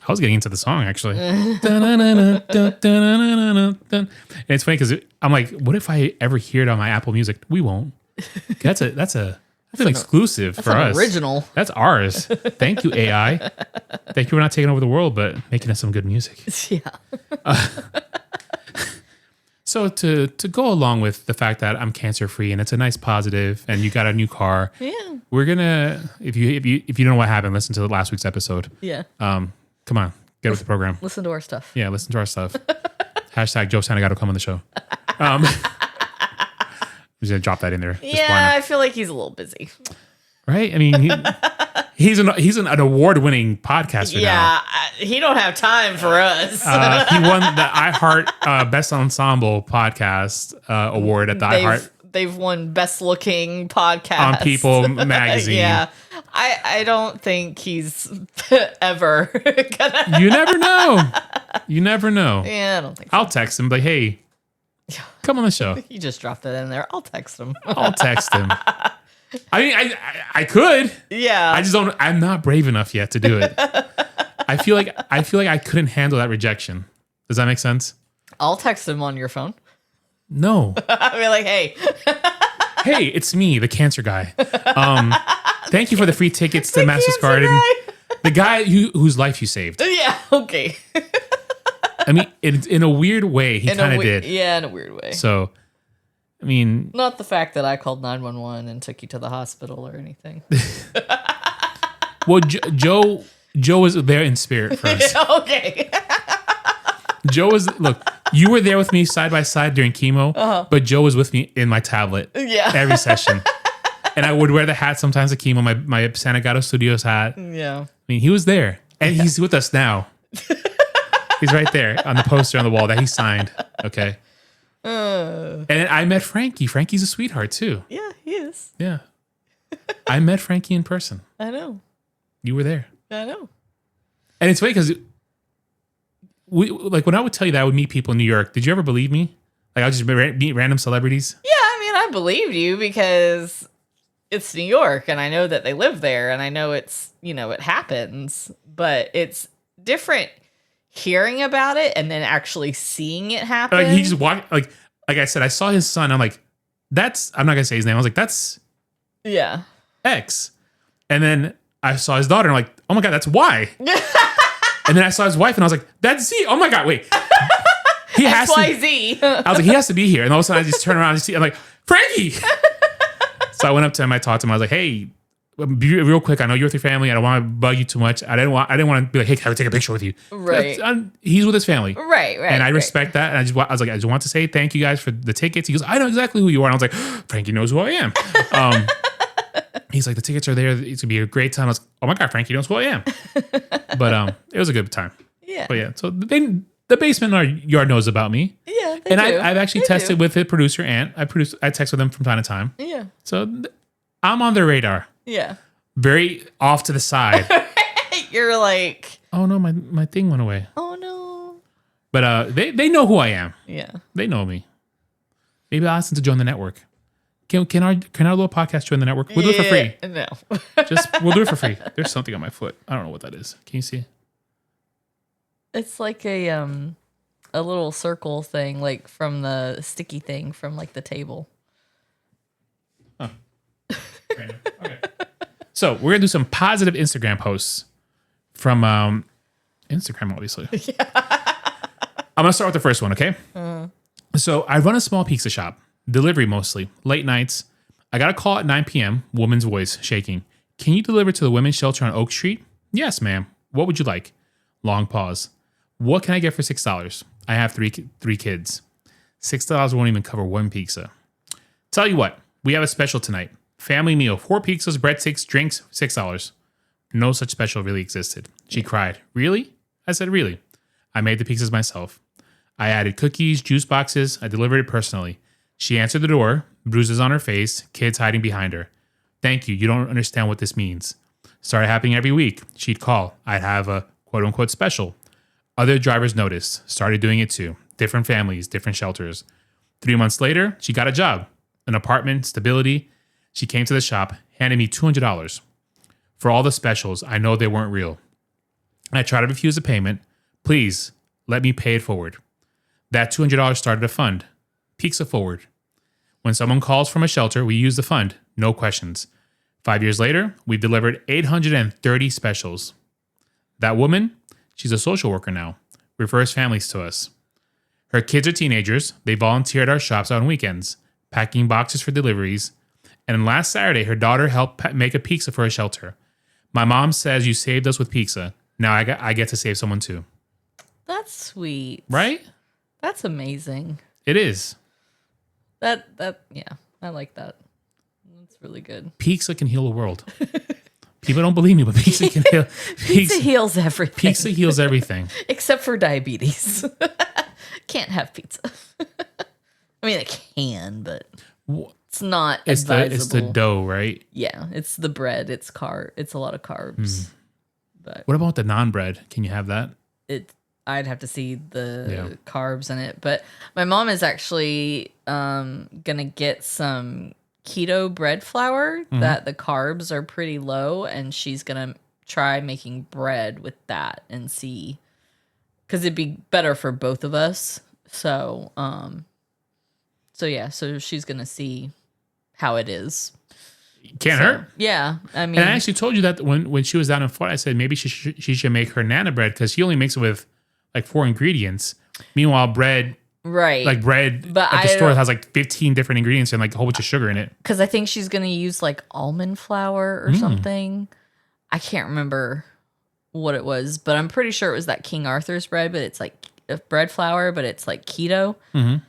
I was getting into the song actually. And it's funny because I'm like, what if I ever hear it on my Apple Music? We won't. That's an exclusive for us. Original. That's ours. Thank you, AI. Thank you for not taking over the world, but making us some good music. Yeah. So to go along with the fact that I'm cancer free and it's a nice positive, and you got a new car. Yeah. We're gonna if you don't know what happened, listen to last week's episode. Yeah. Come on, get with the program. Listen to our stuff. Yeah, listen to our stuff. Hashtag Joe Santagato come on the show. I'm just gonna drop that in there. Yeah, I feel like he's a little busy. Right? I mean, he's an award-winning podcaster now. Yeah, he don't have time for us. He won the iHeart Best Ensemble Podcast Award at the iHeart. They've won Best Looking Podcast on People magazine. Yeah, I don't think he's ever gonna. You never know. You never know. Yeah, I don't think so. I'll text him, like, hey, come on the show. You just dropped it in there. I'll text him. I'll text him. I mean, I could. Yeah. I just don't. I'm not brave enough yet to do it. I feel like I couldn't handle that rejection. Does that make sense? I'll text him on your phone. No. I'll be like, hey. Hey, it's me, the cancer guy. Thank you for the free tickets to Masters Garden. The guy whose life you saved. Yeah. Okay. I mean, in a weird way, he kind of did. Yeah, in a weird way. So, I mean, not the fact that I called 911 and took you to the hospital or anything. Well, Joe was there in spirit for us. Okay. Joe was, look, you were there with me side by side during chemo, but Joe was with me in my tablet every session. And I would wear the hat sometimes at chemo, my Santagato Studios hat. Yeah. I mean, he was there, and he's with us now. He's right there on the poster on the wall that he signed. Okay. And I met Frankie. Frankie's a sweetheart too. Yeah, he is. Yeah. I met Frankie in person. I know. You were there. I know. And it's funny because when I would tell you that I would meet people in New York, did you ever believe me? Like I would just meet random celebrities? Yeah, I mean, I believed you because it's New York and I know that they live there and I know it's, it happens, but it's different hearing about it and then actually seeing it happen. Like he just walked, like I said, I saw his son. I'm like, I'm not gonna say his name. I was like, that's X. And then I saw his daughter and I'm like, oh my God, that's Y. And then I saw his wife and I was like, that's Z. Oh my God, wait. He has XYZ. I was like, he has to be here. And all of a sudden I just turn around and see, I'm like, Frankie. So I went up to him, I talked to him, I was like, hey, real quick, I know you're with your family. I don't want to bug you too much. I didn't want to be like, hey, can I take a picture with you? Right. He's with his family. Right. And I respect that. And I was like, I just want to say thank you guys for the tickets. He goes, I know exactly who you are. And I was like, Frankie knows who I am. He's like, the tickets are there. It's going to be a great time. I was like, oh my God, Frankie knows who I am. But it was a good time. Yeah. But yeah, so the basement in our yard knows about me. Yeah, and I've actually tested with the producer, Ant. I text with them from time to time. Yeah. So I'm on their radar. Yeah. Very off to the side. You're like, oh no, my thing went away. Oh no. But they know who I am. Yeah. They know me. Maybe I'll ask them to join the network. Can our little podcast join the network? We'll do it for free. No. We'll do it for free. There's something on my foot. I don't know what that is. Can you see? It's like a little circle thing, like from the sticky thing from like the table. Huh. Okay. So we're gonna do some positive Instagram posts from Instagram, obviously. Yeah. I'm gonna start with the first one, okay? So I run a small pizza shop, delivery mostly, late nights. I got a call at 9 p.m. Woman's voice shaking. Can you deliver to the women's shelter on Oak Street? Yes, ma'am. What would you like? Long pause. What can I get for $6? I have three kids. $6 won't even cover one pizza. Tell you what, we have a special tonight. Family meal, 4 pizzas, breadsticks, drinks, $6. No such special really existed. She cried. Really? I said, really. I made the pizzas myself. I added cookies, juice boxes. I delivered it personally. She answered the door, bruises on her face, kids hiding behind her. Thank you. You don't understand what this means. Started happening every week. She'd call. I'd have a quote unquote special. Other drivers noticed. Started doing it too. Different families, different shelters. 3 months later, she got a job, an apartment, stability. She came to the shop, handed me $200. For all the specials, I know they weren't real. I try to refuse the payment. Please, let me pay it forward. That $200 started a fund. Pizza forward. When someone calls from a shelter, we use the fund. No questions. 5 years later, we've delivered 830 specials. That woman, she's a social worker now. Refers families to us. Her kids are teenagers. They volunteer at our shops on weekends, packing boxes for deliveries. And last Saturday, her daughter helped make a pizza for a shelter. My mom says you saved us with pizza. Now I get to save someone too. That's sweet. Right? That's amazing. It is. Yeah, I like that. That's really good. Pizza can heal the world. People don't believe me, but pizza can heal. Pizza heals everything. Pizza heals everything. Except for diabetes. Can't have pizza. I mean, it can, but it's not advisable. It's the dough, right? Yeah, it's the bread. It's a lot of carbs. But what about the non-bread? Can you have that? I'd have to see the carbs in it. But my mom is actually gonna get some keto bread flour that the carbs are pretty low, and she's gonna try making bread with that and see, because it'd be better for both of us. So so she's gonna see how it is. Can't hurt. Yeah, I mean, and I actually told you that when she was down in Florida, I said maybe she should make her Nana bread, because she only makes it with like 4 ingredients. Meanwhile, bread, right? Like bread at the store has like 15 different ingredients and like a whole bunch of sugar in it. Because I think she's gonna use like almond flour or something. I can't remember what it was, but I'm pretty sure it was that King Arthur's bread. But it's like bread flour, but it's like keto. And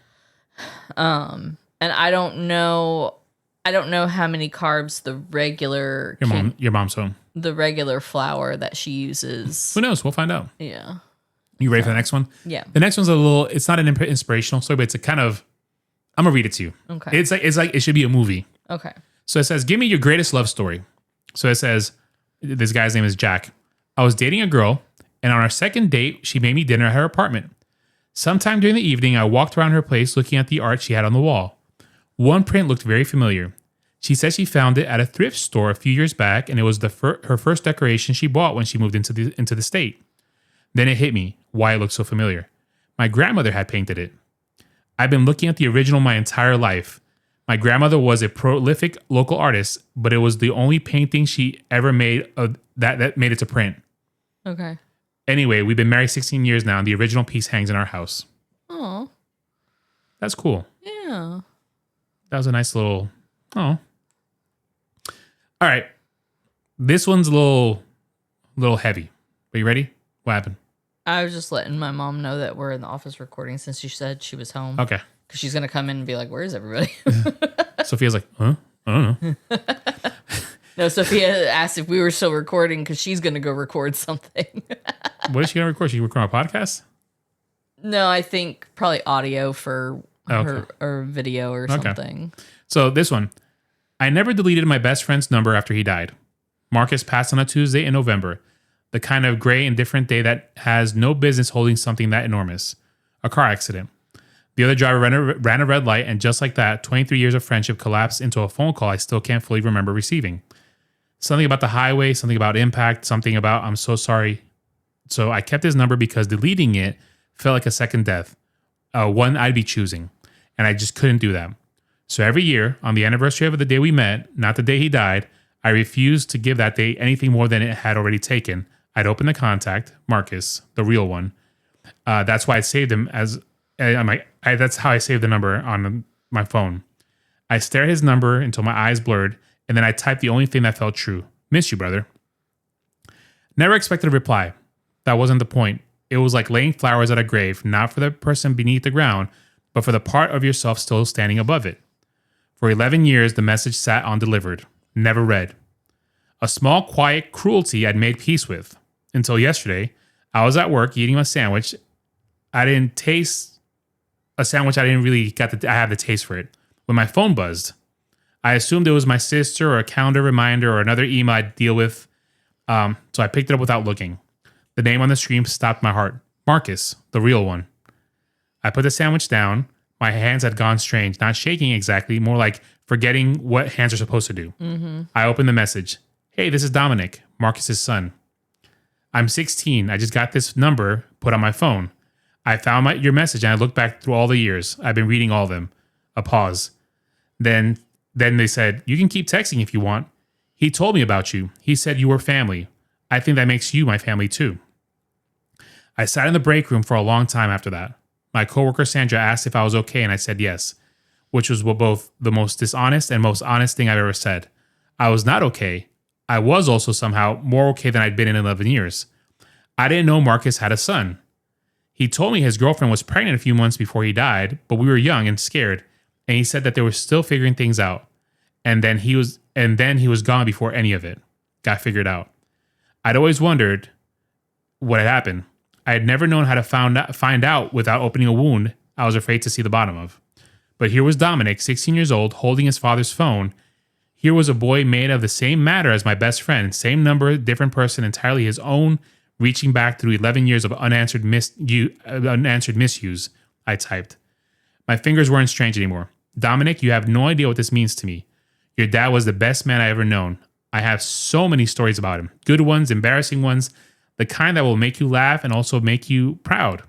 I don't know how many carbs the regular your mom's home. The regular flour that she uses. Who knows? We'll find out. Yeah. You ready for the next one? Yeah. The next one's a little. It's not an inspirational story, but it's a kind of. I'm gonna read it to you. Okay. It's like it should be a movie. Okay. So it says, "Give me your greatest love story." So it says, this guy's name is Jack. I was dating a girl, and on our second date, she made me dinner at her apartment. Sometime during the evening, I walked around her place looking at the art she had on the wall. One print looked very familiar. She said she found it at a thrift store a few years back, and it was her first decoration she bought when she moved into the state. Then it hit me why it looked so familiar. My grandmother had painted it. I've been looking at the original my entire life. My grandmother was a prolific local artist, but it was the only painting she ever made that made it to print. Okay. Anyway, we've been married 16 years now, and the original piece hangs in our house. Oh. That's cool. Yeah. That was a nice little. Oh. All right. This one's a little heavy. Are you ready? What happened? I was just letting my mom know that we're in the office recording since she said she was home. Okay. Because she's going to come in and be like, where is everybody? Sophia's like, huh? I don't know. No, Sophia asked if we were still recording because she's going to go record something. What is she going to record? She record a podcast? No, I think probably audio for her or video or something. So this one. I never deleted my best friend's number after he died. Marcus passed on a Tuesday in November. The kind of gray, indifferent day that has no business holding something that enormous. A car accident. The other driver ran a red light, and just like that, 23 years of friendship collapsed into a phone call I still can't fully remember receiving. Something about the highway, something about impact, something about I'm so sorry. So I kept his number because deleting it felt like a second death, one I'd be choosing, and I just couldn't do that. So every year, on the anniversary of the day we met, not the day he died, I refused to give that day anything more than it had already taken. I'd open the contact, Marcus, the real one. That's why I saved him as. That's how I saved the number on my phone. I stared at his number until my eyes blurred, and then I typed the only thing that felt true. Miss you, brother. Never expected a reply. That wasn't the point. It was like laying flowers at a grave, not for the person beneath the ground, but for the part of yourself still standing above it. For 11 years, the message sat undelivered, never read. A small, quiet cruelty I'd made peace with. Until yesterday, I was at work eating a sandwich. I didn't taste a sandwich. I didn't really have the taste for it. When my phone buzzed, I assumed it was my sister or a calendar reminder or another email I'd deal with. So I picked it up without looking. The name on the screen stopped my heart. Marcus, the real one. I put the sandwich down. My hands had gone strange, not shaking exactly, more like forgetting what hands are supposed to do. Mm-hmm. I opened the message. Hey, this is Dominic, Marcus's son. I'm 16. I just got this number put on my phone. I found your message and I looked back through all the years. I've been reading all of them. A pause. Then they said, you can keep texting if you want. He told me about you. He said you were family. I think that makes you my family too. I sat in the break room for a long time after that. My coworker Sandra asked if I was okay and I said yes, which was both the most dishonest and most honest thing I've ever said. I was not okay. I was also somehow more okay than I'd been in 11 years. I didn't know Marcus had a son. He told me his girlfriend was pregnant a few months before he died, but we were young and scared, and he said that they were still figuring things out. And then he was gone before any of it got figured out. I'd always wondered what had happened. I had never known how to find out without opening a wound I was afraid to see the bottom of. But here was Dominic, 16 years old, holding his father's phone. Here was a boy made of the same matter as my best friend, same number, different person, entirely his own, reaching back through 11 years of unanswered misuse, I typed. My fingers weren't strange anymore. Dominic, you have no idea what this means to me. Your dad was the best man I ever known. I have so many stories about him. Good ones, embarrassing ones, the kind that will make you laugh and also make you proud.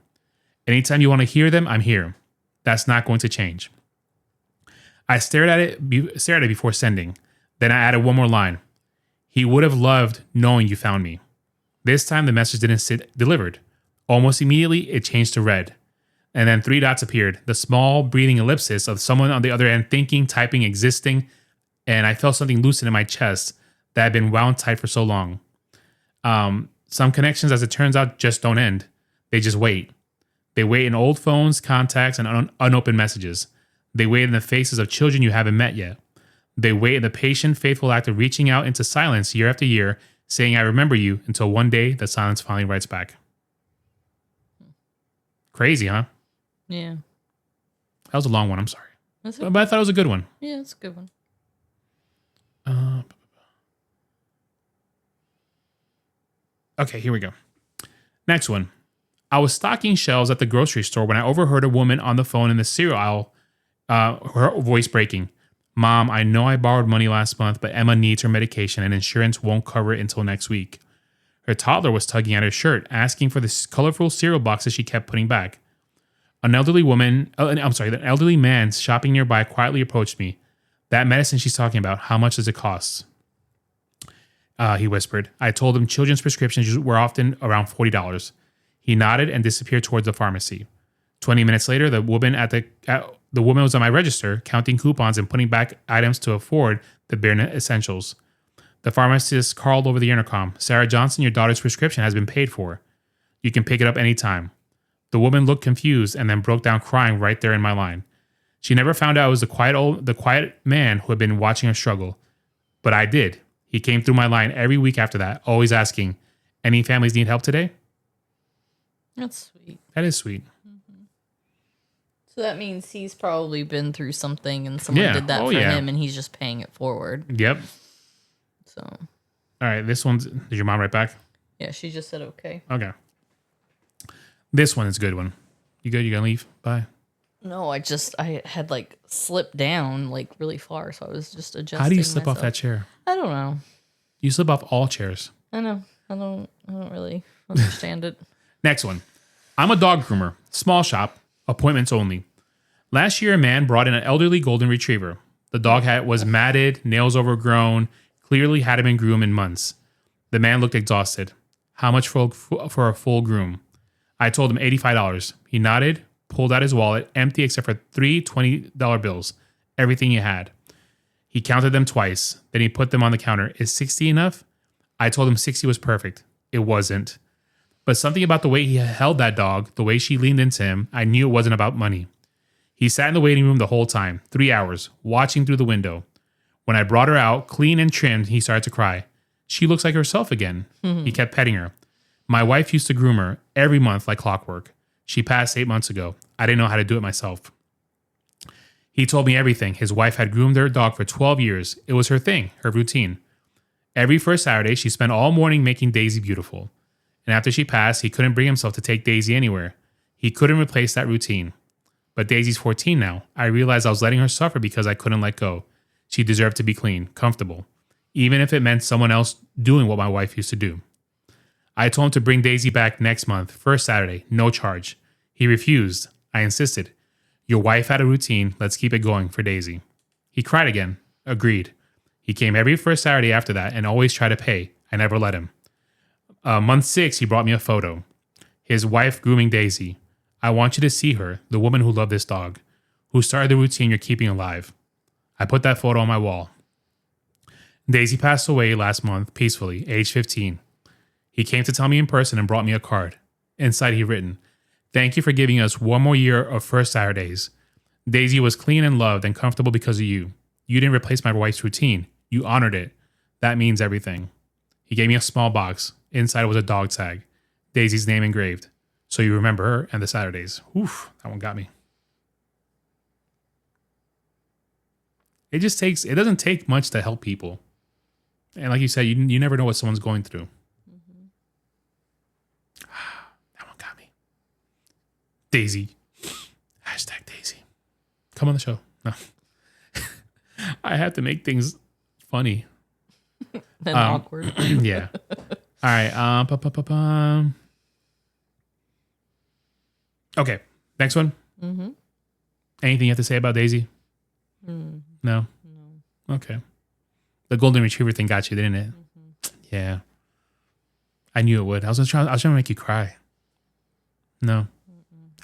Anytime you want to hear them, I'm here. That's not going to change. I stared at it before sending. Then I added one more line. He would have loved knowing you found me. This time the message didn't sit delivered. Almost immediately, it changed to red. And then 3 dots appeared, the small breathing ellipsis of someone on the other end thinking, typing, existing, and I felt something loosen in my chest that had been wound tight for so long. Some connections, as it turns out, just don't end. They just wait. They wait in old phones, contacts, and unopened messages. They wait in the faces of children you haven't met yet. They wait in the patient, faithful act of reaching out into silence year after year, saying, I remember you, until one day the silence finally writes back. Crazy, huh? Yeah. That was a long one. I'm sorry. But I thought it was a good one. Yeah, it's a good one. Okay, here we go. Next one. I was stocking shelves at the grocery store when I overheard a woman on the phone in the cereal aisle, her voice breaking. Mom, I know I borrowed money last month, but Emma needs her medication and insurance won't cover it until next week. Her toddler was tugging at her shirt, asking for the colorful cereal boxes she kept putting back. An elderly man shopping nearby quietly approached me. That medicine she's talking about, how much does it cost? He whispered. I told him children's prescriptions were often around $40. He nodded and disappeared towards the pharmacy. 20 minutes later, the woman was on my register, counting coupons and putting back items to afford the bare essentials. The pharmacist called over the intercom. Sarah Johnson, your daughter's prescription has been paid for. You can pick it up anytime. The woman looked confused and then broke down crying right there in my line. She never found out I was the quiet man who had been watching her struggle. But I did. He came through my line every week after that, always asking, any families need help today? That's sweet. That is sweet. Mm-hmm. So that means he's probably been through something and someone did that for him and he's just paying it forward. Yep. So. All right, this one's... Did your mom write back? Yeah, she just said okay. Okay. This one is a good one. You good? You gonna leave? Bye. No, I had like slipped down like really far, so I was just adjusting. How do you slip myself. off that chair? I don't know. You slip off all chairs. I know. I don't really understand it. Next one. I'm a dog groomer. Small shop. Appointments only. Last year, a man brought in an elderly golden retriever. The dog was matted, nails overgrown, clearly hadn't been groomed in months. The man looked exhausted. How much for a full groom? I told him $85. He nodded, pulled out his wallet, empty except for 3 $20 bills. Everything he had. He counted them twice. Then he put them on the counter. Is 60 enough? I told him 60 was perfect. It wasn't. But something about the way he held that dog, the way she leaned into him, I knew it wasn't about money. He sat in the waiting room the whole time, 3 hours, watching through the window. When I brought her out, clean and trimmed, he started to cry. She looks like herself again. Mm-hmm. He kept petting her. My wife used to groom her every month like clockwork. She passed 8 months ago. I didn't know how to do it myself. He told me everything. His wife had groomed their dog for 12 years. It was her thing, her routine. Every first Saturday, she spent all morning making Daisy beautiful. And after she passed, he couldn't bring himself to take Daisy anywhere. He couldn't replace that routine. But Daisy's 14 now. I realized I was letting her suffer because I couldn't let go. She deserved to be clean, comfortable, even if it meant someone else doing what my wife used to do. I told him to bring Daisy back next month, first Saturday, no charge. He refused. I insisted. Your wife had a routine. Let's keep it going for Daisy. He cried again. Agreed. He came every first Saturday after that and always tried to pay. I never let him. Month 6, he brought me a photo. His wife grooming Daisy. I want you to see her, the woman who loved this dog, who started the routine you're keeping alive. I put that photo on my wall. Daisy passed away last month, peacefully, age 15. He came to tell me in person and brought me a card. Inside he'd written, "Thank you for giving us one more year of first Saturdays. Daisy was clean and loved and comfortable because of you. You didn't replace my wife's routine. You honored it. That means everything." He gave me a small box. Inside was a dog tag. Daisy's name engraved. So you remember her and the Saturdays. Oof, that one got me. It doesn't take much to help people. And like you said, you never know what someone's going through. Mm-hmm. That one got me. Daisy. Hashtag Daisy. Come on the show. No. I have to make things funny. And awkward. Yeah. All right. Okay. Next one. Mm-hmm. Anything you have to say about Daisy? No? Okay. The golden retriever thing got you, didn't it? Mm-hmm. Yeah. I knew it would. I was trying to make you cry. No.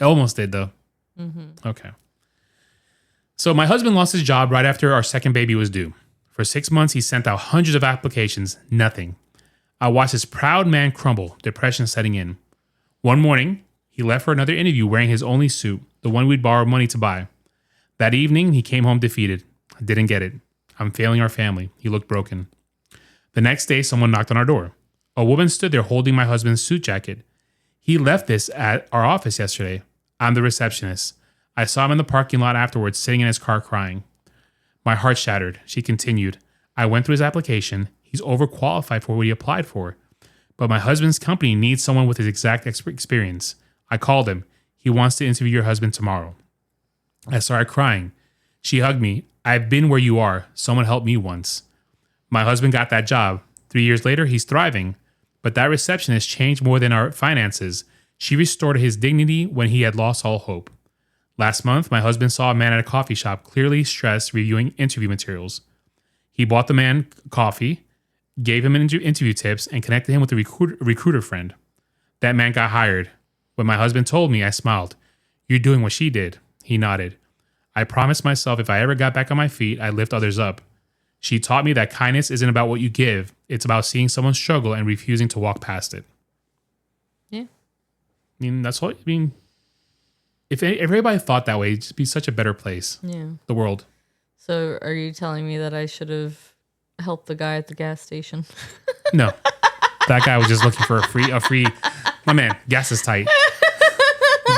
It almost did, though. Mm-hmm. Okay. So my husband lost his job right after our second baby was due. For 6 months, he sent out hundreds of applications. Nothing. I watched this proud man crumble, depression setting in. One morning, he left for another interview wearing his only suit, the one we'd borrowed money to buy. That evening, he came home defeated. I didn't get it. I'm failing our family. He looked broken. The next day, someone knocked on our door. A woman stood there holding my husband's suit jacket. He left this at our office yesterday. I'm the receptionist. I saw him in the parking lot afterwards, sitting in his car crying. My heart shattered. She continued. I went through his application. He's overqualified for what he applied for. But my husband's company needs someone with his exact experience. I called him. He wants to interview your husband tomorrow. I started crying. She hugged me. I've been where you are. Someone helped me once. My husband got that job. 3 years later, he's thriving. But that receptionist changed more than our finances. She restored his dignity when he had lost all hope. Last month, my husband saw a man at a coffee shop, clearly stressed, reviewing interview materials. He bought the man coffee, gave him interview tips, and connected him with a recruiter friend. That man got hired. When my husband told me, I smiled. You're doing what she did. He nodded. I promised myself if I ever got back on my feet, I'd lift others up. She taught me that kindness isn't about what you give. It's about seeing someone struggle and refusing to walk past it. Yeah. I mean, that's what, I mean, if everybody thought that way, it'd just be such a better place. Yeah. The world. So are you telling me that I should have helped the guy at the gas station? No. That guy was just looking for a free, my man, gas is tight.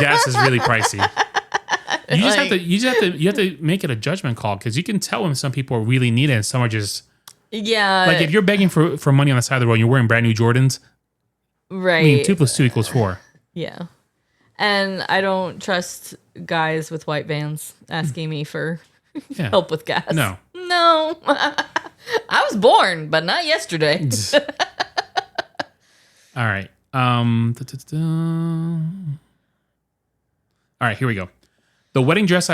Gas is really pricey. You have to make it a judgment call, because you can tell when some people really need it and some are just, yeah. Like if you're begging for money on the side of the road and you're wearing brand new Jordans, right? I mean, 2 + 2 = 4. Yeah, and I don't trust guys with white vans asking me for help with gas. No. I was born, but not yesterday. All right. All right, here we go. The wedding dress.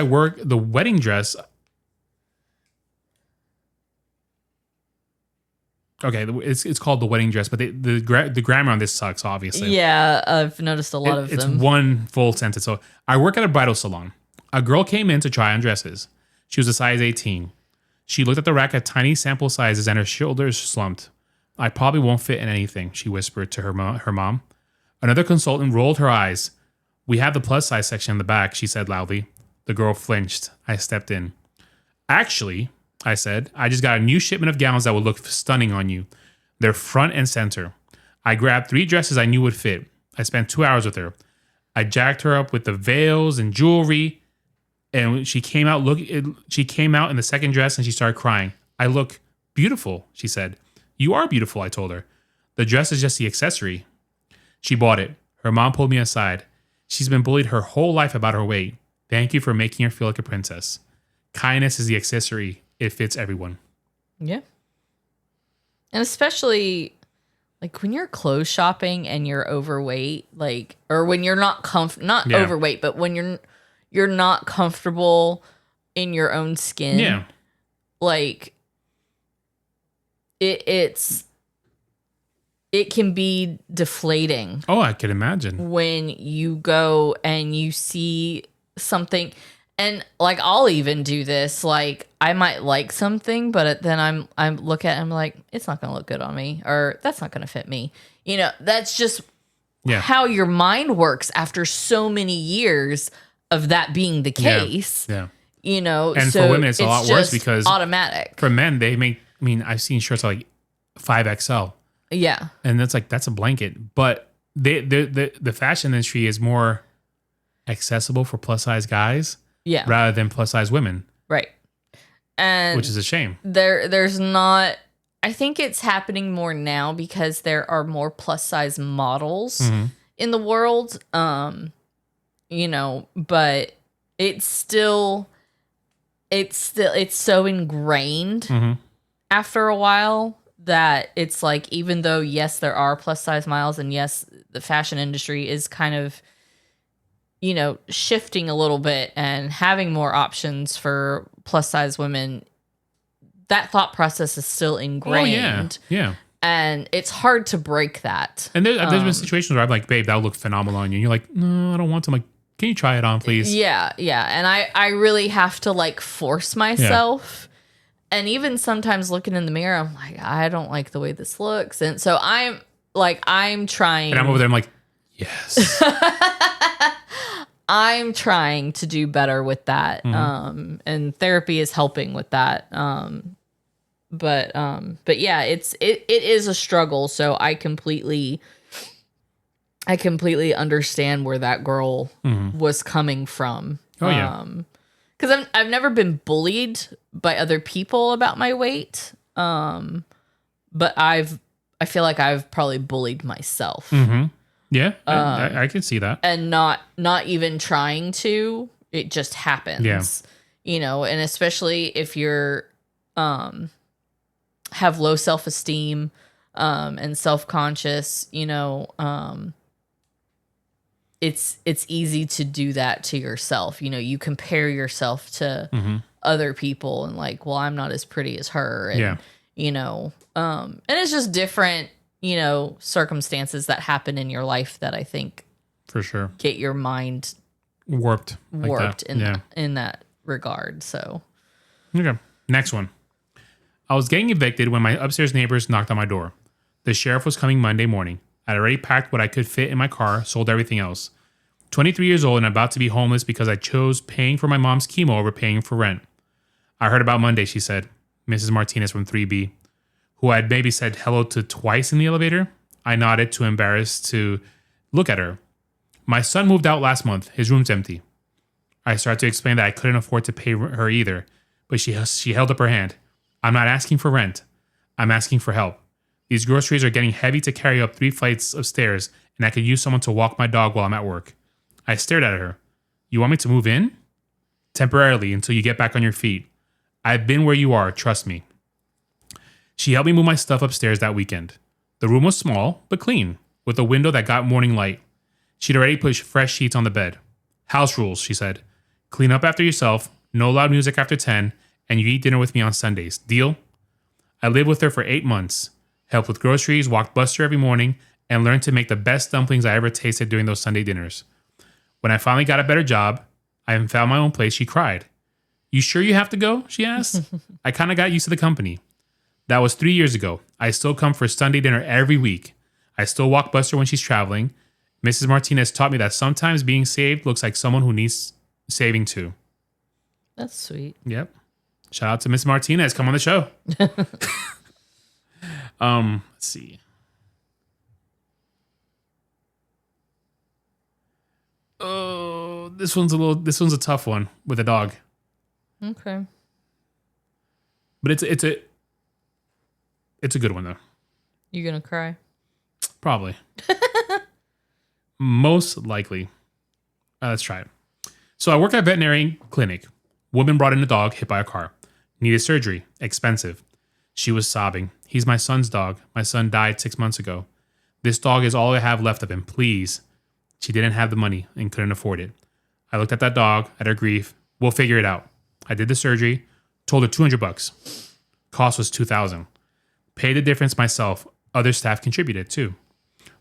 Okay, it's called The Wedding Dress, but the grammar on this sucks, obviously. Yeah, I've noticed a lot of them. It's one full sentence. So, I work at a bridal salon. A girl came in to try on dresses. She was a size 18. She looked at the rack at tiny sample sizes and her shoulders slumped. I probably won't fit in anything, she whispered to her mom. Another consultant rolled her eyes. We have the plus size section in the back, she said loudly. The girl flinched. I stepped in. Actually, I said, I just got a new shipment of gowns that will look stunning on you. They're front and center. I grabbed 3 dresses I knew would fit. I spent 2 hours with her. I jacked her up with the veils and jewelry. And she came out in the second dress and she started crying. I look beautiful, she said. You are beautiful, I told her. The dress is just the accessory. She bought it. Her mom pulled me aside. She's been bullied her whole life about her weight. Thank you for making her feel like a princess. Kindness is the accessory. It fits everyone. Yeah. And especially like when you're clothes shopping and you're overweight, like, or when you're not not overweight, but when you're not comfortable in your own skin, like it can be deflating. Oh, I can imagine. When you go and you see something, and like I'll even do this, like I might like something, but then I'm look at it, I'm like, it's not gonna look good on me, or that's not gonna fit me. You know, that's just how your mind works after so many years of that being the case. Yeah. You know, and so for women it's a lot worse because automatic. For men, they make, I mean, I've seen shirts like 5XL. Yeah. And that's like, that's a blanket. But the fashion industry is more accessible for plus size guys rather than plus size women. Right. And which is a shame. There's not, I think it's happening more now because there are more plus size models in the world. You know, but it's so ingrained after a while that it's like, even though, yes, there are plus size models, and yes, the fashion industry is kind of, you know, shifting a little bit and having more options for plus size women, that thought process is still ingrained. Oh, yeah. And it's hard to break that. And there's been situations where I'm like, babe, that would look phenomenal on you. And you're like, no, I don't want to. I'm like, can you try it on, please? Yeah. And I really have to like force myself. And even sometimes looking in the mirror, I'm like, I don't like the way this looks. And so I'm trying. And I'm over there, I'm like, yes. I'm trying to do better with that. And therapy is helping with that. But yeah, it is a struggle. So I completely understand where that girl was coming from. Oh yeah. Because I've never been bullied by other people about my weight. But I feel like I've probably bullied myself. Yeah, I can see that. And not even trying to, it just happens. Yeah. You know, and especially if you're have low self-esteem and self-conscious, you know, it's easy to do that to yourself. You know, you compare yourself to other people and like, well, I'm not as pretty as her. And, you know, and it's just different, you know, circumstances that happen in your life that I think for sure get your mind warped in that regard. So, okay. Next one. I was getting evicted when my upstairs neighbors knocked on my door. The sheriff was coming Monday morning. I'd already packed what I could fit in my car, sold everything else. 23 years old and about to be homeless because I chose paying for my mom's chemo over paying for rent. I heard about Monday, she said. Mrs. Martinez from 3B, who I'd maybe said hello to twice in the elevator. I nodded, too embarrassed to look at her. My son moved out last month. His room's empty. I started to explain that I couldn't afford to pay her either, but she held up her hand. I'm not asking for rent. I'm asking for help. These groceries are getting heavy to carry up 3 flights of stairs, and I could use someone to walk my dog while I'm at work. I stared at her. You want me to move in? Temporarily, until you get back on your feet. I've been where you are, trust me. She helped me move my stuff upstairs that weekend. The room was small, but clean, with a window that got morning light. She'd already put fresh sheets on the bed. House rules, she said. Clean up after yourself, no loud music after 10, and you eat dinner with me on Sundays. Deal? I lived with her for 8 months. Helped with groceries, walked Buster every morning, and learned to make the best dumplings I ever tasted during those Sunday dinners. When I finally got a better job, I found my own place, she cried. You sure you have to go? She asked. I kind of got used to the company. That was 3 years ago. I still come for Sunday dinner every week. I still walk Buster when she's traveling. Mrs. Martinez taught me that sometimes being saved looks like someone who needs saving too. That's sweet. Yep. Shout out to Miss Martinez. Come on the show. Let's see. Oh, this one's a tough one with a dog. Okay. But it's a good one though. You gonna cry? Probably. Most likely. Let's try it. So I work at a veterinary clinic. Woman brought in a dog hit by a car. Needed surgery. Expensive. She was sobbing. He's my son's dog. My son died 6 months ago. This dog is all I have left of him. Please. She didn't have the money and couldn't afford it. I looked at that dog, at her grief. We'll figure it out. I did the surgery, told her $200. Cost was $2,000. Paid the difference myself. Other staff contributed too.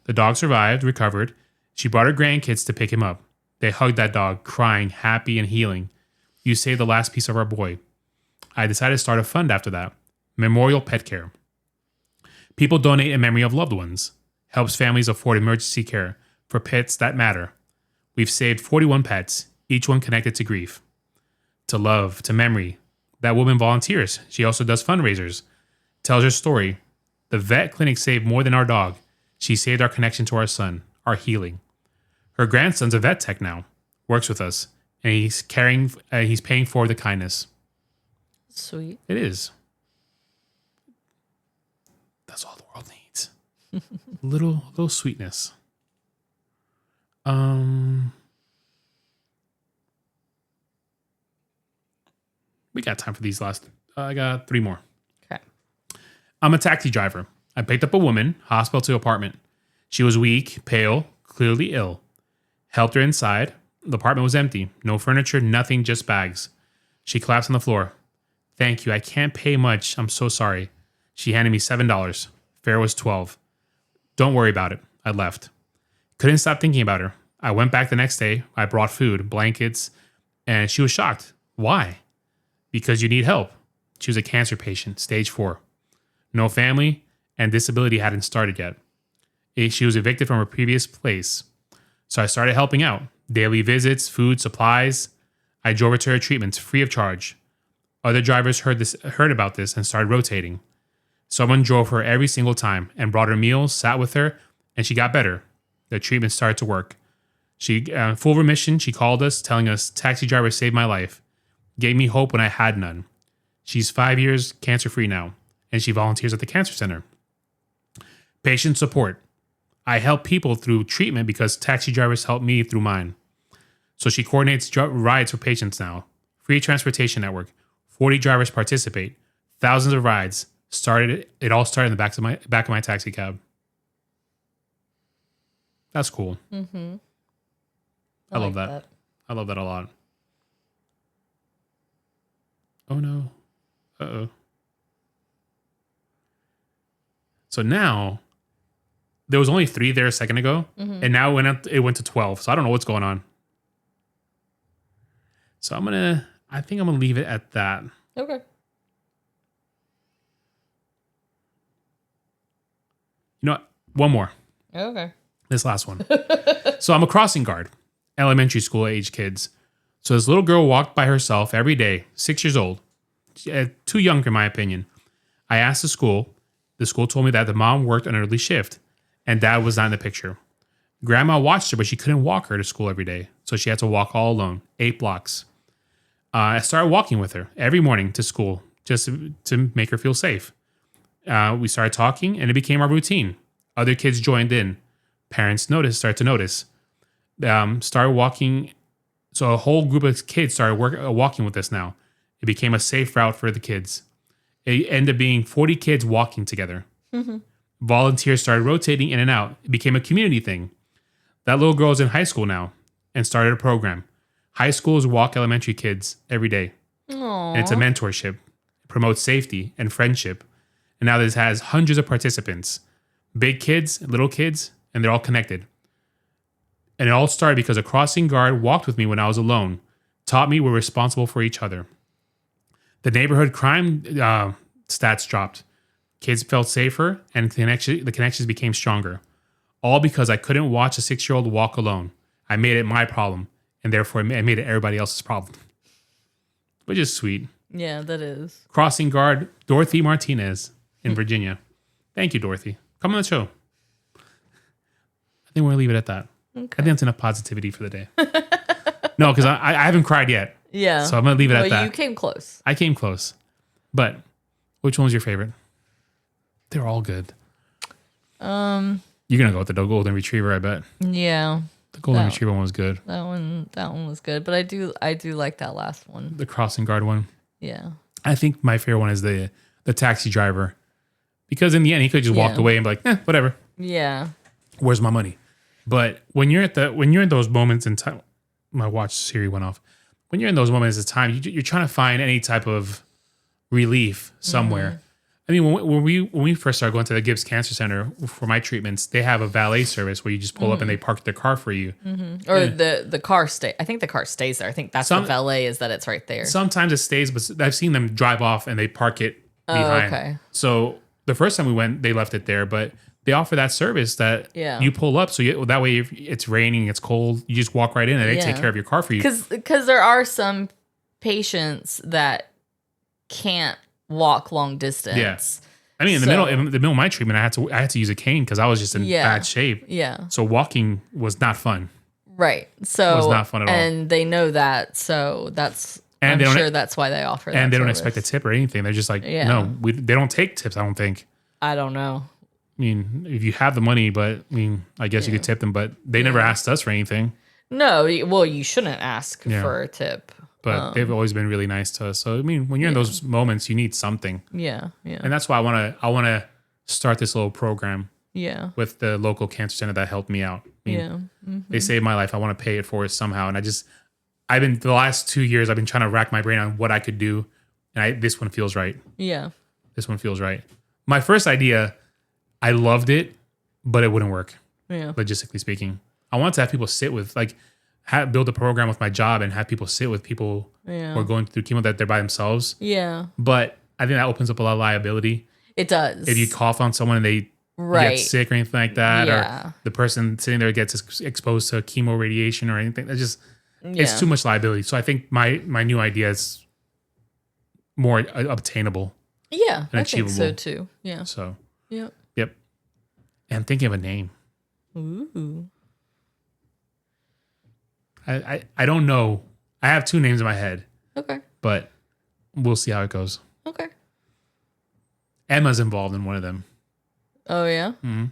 The dog survived, recovered. She brought her grandkids to pick him up. They hugged that dog, crying, happy and healing. You saved the last piece of our boy. I decided to start a fund after that. Memorial Pet Care. People donate in memory of loved ones. Helps families afford emergency care for pets that matter. We've saved 41 pets, each one connected to grief, to love, to memory. That woman volunteers. She also does fundraisers. Tells her story. The vet clinic saved more than our dog. She saved our connection to our son, our healing. Her grandson's a vet tech now, works with us, and he's paying for the kindness. Sweet. It is. That's all the world needs. little sweetness. We got time for these last. I got 3 more. Okay. I'm a taxi driver. I picked up a woman, hospital to apartment. She was weak, pale, clearly ill. Helped her inside. The apartment was empty. No furniture, nothing, just bags. She collapsed on the floor. Thank you. I can't pay much. I'm so sorry. She handed me $7. Fare was $12. Don't worry about it. I left. Couldn't stop thinking about her. I went back the next day. I brought food, blankets, and she was shocked. Why? Because you need help. She was a cancer patient, stage 4. No family, and disability hadn't started yet. She was evicted from her previous place. So I started helping out. Daily visits, food, supplies. I drove her to her treatments free of charge. Other drivers heard about this and started rotating. Someone drove her every single time and brought her meals, sat with her, and she got better. The treatment started to work. She, full remission, she called us, telling us, taxi driver saved my life. Gave me hope when I had none. She's 5 years cancer-free now, and she volunteers at the cancer center. Patient support. I help people through treatment because taxi drivers help me through mine. So she coordinates rides for patients now. Free transportation network. 40 drivers participate. Thousands of rides. It all started in the back of my taxi cab. That's cool. Mm-hmm. I love that. I love that a lot. Oh no. Uh-oh. So now, there was only 3 there a second ago, and now it went to 12. So I don't know what's going on. So I think I'm gonna leave it at that. Okay. You know what? One more. Okay. This last one. So I'm a crossing guard, elementary school age kids. So this little girl walked by herself every day, 6 years old. Too young in my opinion. I asked the school. The school told me that the mom worked an early shift and dad was not in the picture. Grandma watched her, but she couldn't walk her to school every day. So she had to walk all alone, 8 blocks. I started walking with her every morning to school just to make her feel safe. We started talking and it became our routine. Other kids joined in. Parents started to notice. Started walking. So a whole group of kids started walking with us now. It became a safe route for the kids. It ended up being 40 kids walking together. Mm-hmm. Volunteers started rotating in and out. It became a community thing. That little girl is in high school now and started a program. High schools walk elementary kids every day. Aww. And it's a mentorship. It promotes safety and friendship. And now this has hundreds of participants. Big kids, little kids, and they're all connected. And it all started because a crossing guard walked with me when I was alone, taught me we're responsible for each other. The neighborhood crime stats dropped. Kids felt safer, and the connections became stronger. All because I couldn't watch a 6-year-old walk alone. I made it my problem, and therefore I made it everybody else's problem. Which is sweet. Yeah, that is. Crossing guard Dorothy Martinez in Virginia. Thank you, Dorothy. Come on the show. I think we're going to leave it at that. Okay. I think that's enough positivity for the day. No, because I haven't cried yet. Yeah. So I'm going to leave it at that. You came close. I came close. But which one was your favorite? They're all good. You're going to go with the golden retriever, I bet. Yeah. The golden retriever one was good. That one was good, but I do like that last one. The crossing guard one. Yeah. I think my favorite one is the taxi driver. Because in the end, he could just walked away and be like, whatever. Yeah. Where's my money? But when you're in those moments in time, my watch Siri went off. When you're in those moments of time, you're trying to find any type of relief somewhere. I mean, when we first started going to the Gibbs Cancer Center for my treatments, they have a valet service where you just pull up and they park their car for you. Or the car stay. I think the car stays there. I think that's the valet is that it's right there. Sometimes it stays, but I've seen them drive off and they park it behind. Okay. So the first time we went, they left it there, but they offer that service that you pull up. So that way, if it's raining, it's cold, you just walk right in and they take care of your car for you. Because there are some patients that can't walk long distance. Yeah. I mean, in the middle of my treatment, I had to use a cane because I was just in bad shape. Yeah. So walking was not fun. Right. So it was not fun at all. And they know that. So that's I'm sure that's why they offer that. And they don't expect a tip or anything. They're just like, no, they don't take tips, I don't think. I don't know. I mean, if you have the money, but I mean, I guess you could tip them, but they never asked us for anything. No, well, you shouldn't ask for a tip. But they've always been really nice to us. So I mean, when you're in those moments, you need something. Yeah, yeah. And that's why I wanna start this little program. Yeah. With the local cancer center that helped me out. I mean, they saved my life. I want to pay it forward somehow. And the last 2 years, I've been trying to rack my brain on what I could do. And this one feels right. Yeah. This one feels right. My first idea, I loved it, but it wouldn't work. Yeah. Logistically speaking, I wanted to have people sit with, build a program with my job and have people sit with people who are going through chemo that they're by themselves. Yeah. But I think that opens up a lot of liability. It does. If you cough on someone and they get sick or anything like that, or the person sitting there gets exposed to chemo radiation or anything, it's too much liability. So I think my new idea is more obtainable. Yeah, and I achievable. think so too. Yeah. So. Yep. And I'm thinking of a name. Ooh. I don't know. I have 2 names in my head. Okay. But we'll see how it goes. Okay. Emma's involved in one of them. Oh yeah. Mm-hmm.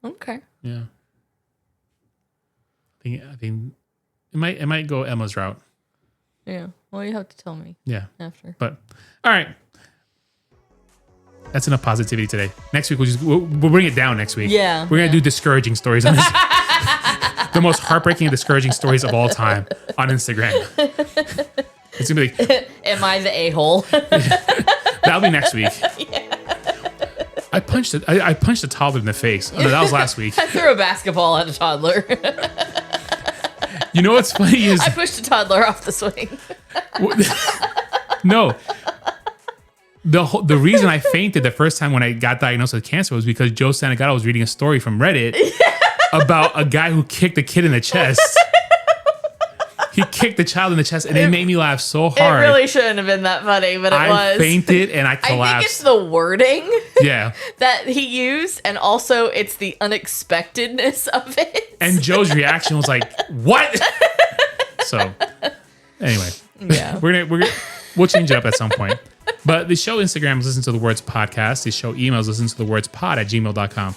Okay. Yeah. I think it might go Emma's route. Yeah. Well, you have to tell me. Yeah. After. But all right. That's enough positivity today. Next week we'll bring it down next week. Yeah. We're gonna do discouraging stories on this. The most heartbreaking and discouraging stories of all time on Instagram. It's gonna be like, am I the a-hole? That'll be next week. Yeah. I punched a toddler in the face. Oh, no, that was last week. I threw a basketball at a toddler. You know what's funny is I pushed a toddler off the swing. No. The reason I fainted the first time when I got diagnosed with cancer was because Joe Santagato was reading a story from Reddit about a guy who kicked a kid in the chest. He kicked the child in the chest, and it made me laugh so hard. It really shouldn't have been that funny, but it was. I fainted and I collapsed. I think it's the wording that he used, and also it's the unexpectedness of it. And Joe's reaction was like, "What?" So, anyway, we'll change it up at some point. But the show Instagram is Listen to the Words podcast. The show emails listen to the words pod@gmail.com.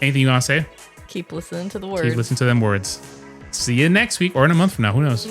Anything you want to say? Keep listening to the words. Keep listening to them words. See you next week or in a month from now. Who knows?